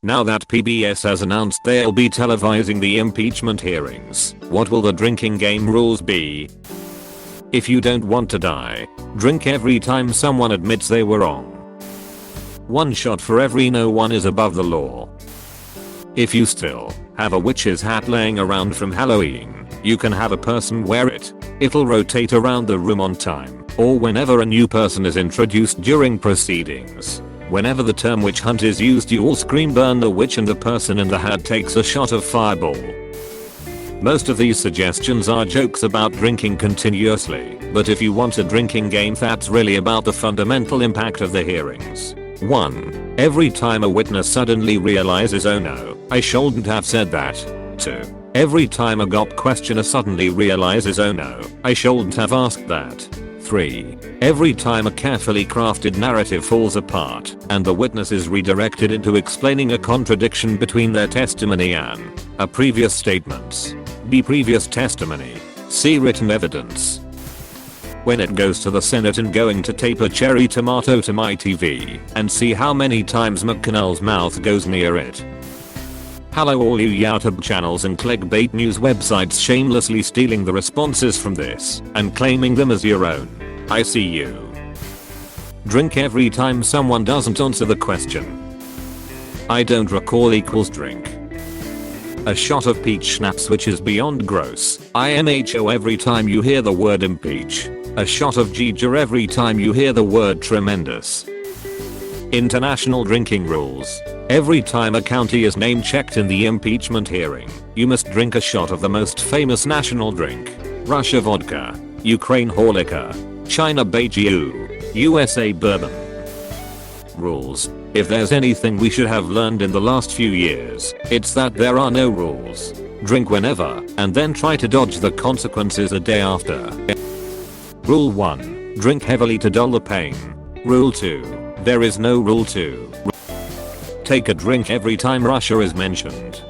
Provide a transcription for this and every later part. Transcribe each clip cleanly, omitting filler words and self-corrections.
Now that PBS has announced they'll be televising the impeachment hearings, what will the drinking game rules be? If you don't want to die, drink every time someone admits they were wrong. 1 shot for every no one is above the law. If you still have a witch's hat laying around from Halloween, you can have a person wear it. It'll rotate around the room on time, or whenever a new person is introduced during proceedings. Whenever the term witch hunt is used, you all scream burn the witch and the person in the hat takes a shot of fireball. Most of these suggestions are jokes about drinking continuously, but if you want a drinking game that's really about the fundamental impact of the hearings. 1. Every time a witness suddenly realizes, oh no, I shouldn't have said that. 2. Every time a GOP questioner suddenly realizes, oh no, I shouldn't have asked that. 3. Every time a carefully crafted narrative falls apart and the witness is redirected into explaining a contradiction between their testimony and a previous statements. B. Previous testimony. C. Written evidence. When it goes to the Senate and going to tape a cherry tomato to my TV and see how many times McConnell's mouth goes near it. Hello all you YouTube channels and clickbait news websites shamelessly stealing the responses from this and claiming them as your own. I see you. Drink every time someone doesn't answer the question. I don't recall equals drink. A shot of peach schnapps, which is beyond gross. IMHO every time you hear the word impeach. A shot of ginger every time you hear the word tremendous. International drinking rules. Every time a county is name checked in the impeachment hearing, you must drink a shot of the most famous national drink. Russia vodka, Ukraine liquor, China baijiu, USA bourbon. Rules. If there's anything we should have learned in the last few years, it's that there are no rules. Drink whenever, and then try to dodge the consequences a day after. Rule 1. Drink heavily to dull the pain. Rule 2. There is no rule 2. Take a drink every time Russia is mentioned.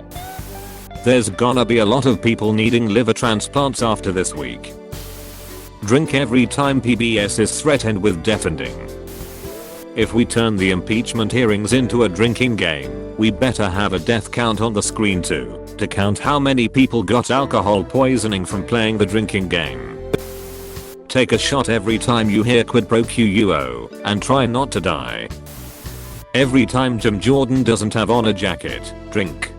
There's gonna be a lot of people needing liver transplants after this week. Drink every time PBS is threatened with defending. If we turn the impeachment hearings into a drinking game, we better have a death count on the screen too, to count how many people got alcohol poisoning from playing the drinking game. Take a shot every time you hear quid pro quo, and try not to die. Every time Jim Jordan doesn't have on a jacket, drink.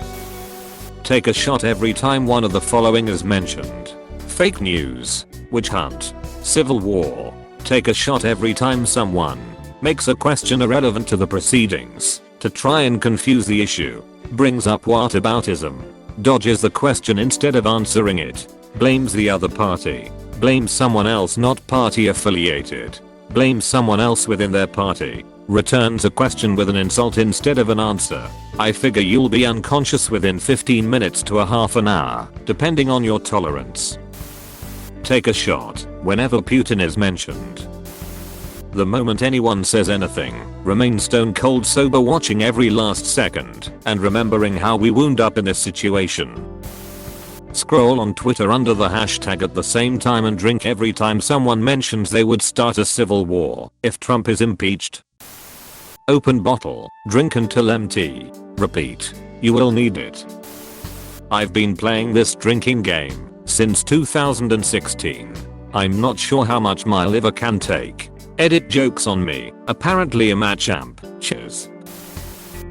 Take a shot every time one of the following is mentioned. Fake news, witch hunt, civil war. Take a shot every time someone makes a question irrelevant to the proceedings to try and confuse the issue, brings up whataboutism, dodges the question instead of answering it, blames the other party, blames someone else not party affiliated, blames someone else within their party, returns a question with an insult instead of an answer. I figure you'll be unconscious within 15 minutes to a half an hour, depending on your tolerance. Take a shot whenever Putin is mentioned. The moment anyone says anything, remain stone cold sober, watching every last second and remembering how we wound up in this situation. Scroll on Twitter under the hashtag at the same time and drink every time someone mentions they would start a civil war if Trump is impeached. Open bottle, drink until empty. Repeat. You will need it. I've been playing this drinking game since 2016. I'm not sure how much my liver can take. Edit jokes on me. Apparently a match amp. Cheers.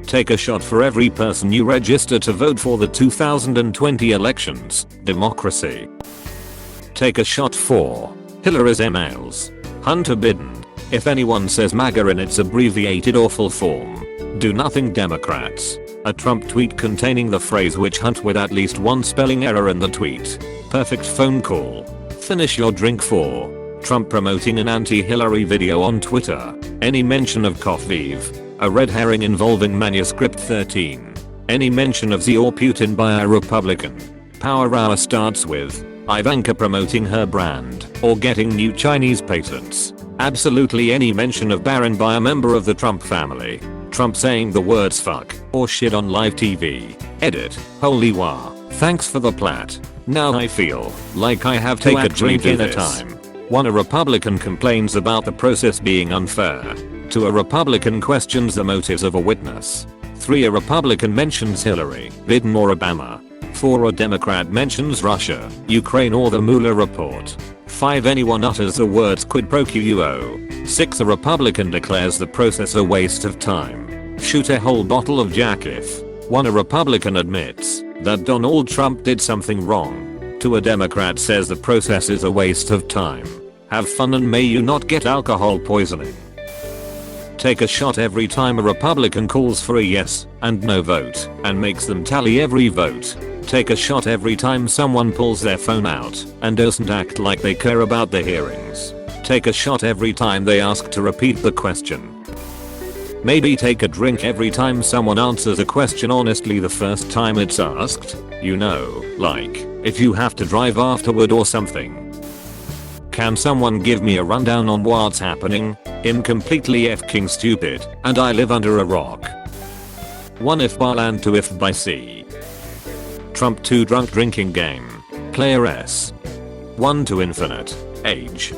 Take a shot for every person you register to vote for the 2020 elections. Democracy. Take a shot for Hillary's emails. Hunter Biden. If anyone says MAGA in its abbreviated or full form, do nothing Democrats. A Trump tweet containing the phrase witch hunt with at least one spelling error in the tweet. Perfect phone call. Finish your drink for Trump promoting an anti-Hillary video on Twitter. Any mention of Koviv. A red herring involving Manuscript 13. Any mention of Z or Putin by a Republican. Power Hour starts with Ivanka promoting her brand or getting new Chinese patents. Absolutely any mention of Barron by a member of the Trump family. Trump saying the words fuck or shit on live TV. Edit. Holy wow. Thanks for the plat. Now I feel like I have to take a drink in a time. 1. A Republican complains about the process being unfair. 2. A Republican questions the motives of a witness. 3. A Republican mentions Hillary, Biden or Obama. 4. A Democrat mentions Russia, Ukraine or the Mueller report. 5. Anyone utters the words quid pro quo. 6. A Republican declares the process a waste of time. Shoot a whole bottle of Jack if 1. A Republican admits that Donald Trump did something wrong. 2. A Democrat says the process is a waste of time. Have fun and may you not get alcohol poisoning. Take a shot every time a Republican calls for a yes and no vote and makes them tally every vote. Take a shot every time someone pulls their phone out and doesn't act like they care about the hearings. Take a shot every time they ask to repeat the question. Maybe take a drink every time someone answers a question honestly the first time it's asked. You know, like, if you have to drive afterward or something. Can someone give me a rundown on what's happening? I'm completely f***ing stupid, and I live under a rock. 1 if by land, 2 if by sea. Trump 2 drunk drinking game. Player S. 1 to infinite. Age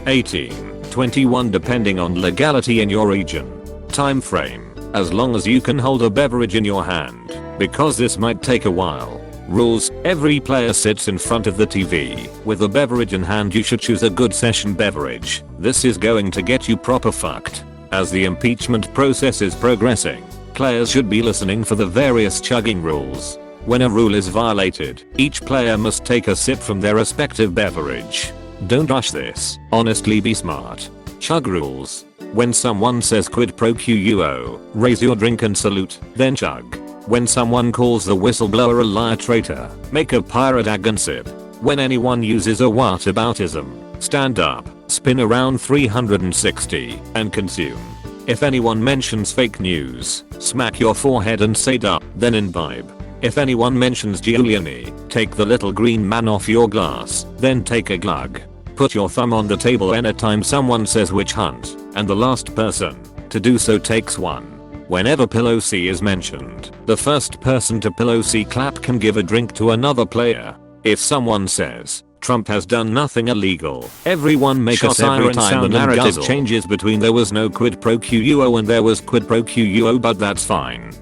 18, 21 depending on legality in your region. Time frame, as long as you can hold a beverage in your hand, because this might take a while. Rules, every player sits in front of the TV with a beverage in hand. You should choose a good session beverage. This is going to get you proper fucked. As the impeachment process is progressing, players should be listening for the various chugging rules. When a rule is violated, each player must take a sip from their respective beverage. Don't rush this, honestly be smart. Chug rules. When someone says quid pro quo, raise your drink and salute, then chug. When someone calls the whistleblower a liar traitor, make a pirate ag and sip. When anyone uses a whataboutism, stand up, spin around 360, and consume. If anyone mentions fake news, smack your forehead and say duh, then imbibe. If anyone mentions Giuliani, take the little green man off your glass, then take a glug. Put your thumb on the table anytime someone says witch hunt, and the last person to do so takes one. Whenever Pelosi is mentioned, the first person to Pelosi clap can give a drink to another player. If someone says Trump has done nothing illegal, everyone make a siren sound. The narrative changes between there was no quid pro quo and there was quid pro quo, but that's fine.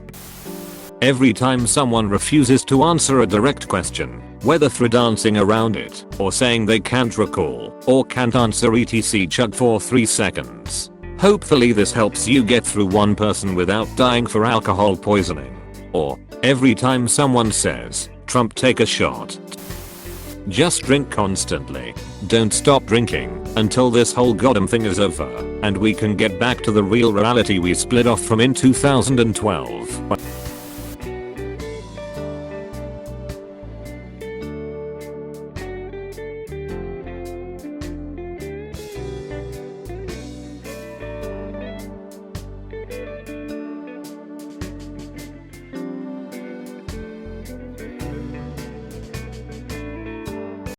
Every time someone refuses to answer a direct question, whether through dancing around it or saying they can't recall or can't answer etc, chug for 3 seconds. Hopefully this helps you get through one person without dying for alcohol poisoning. Or, every time someone says, Trump take a shot. Just drink constantly. Don't stop drinking until this whole goddamn thing is over and we can get back to the real reality we split off from in 2012.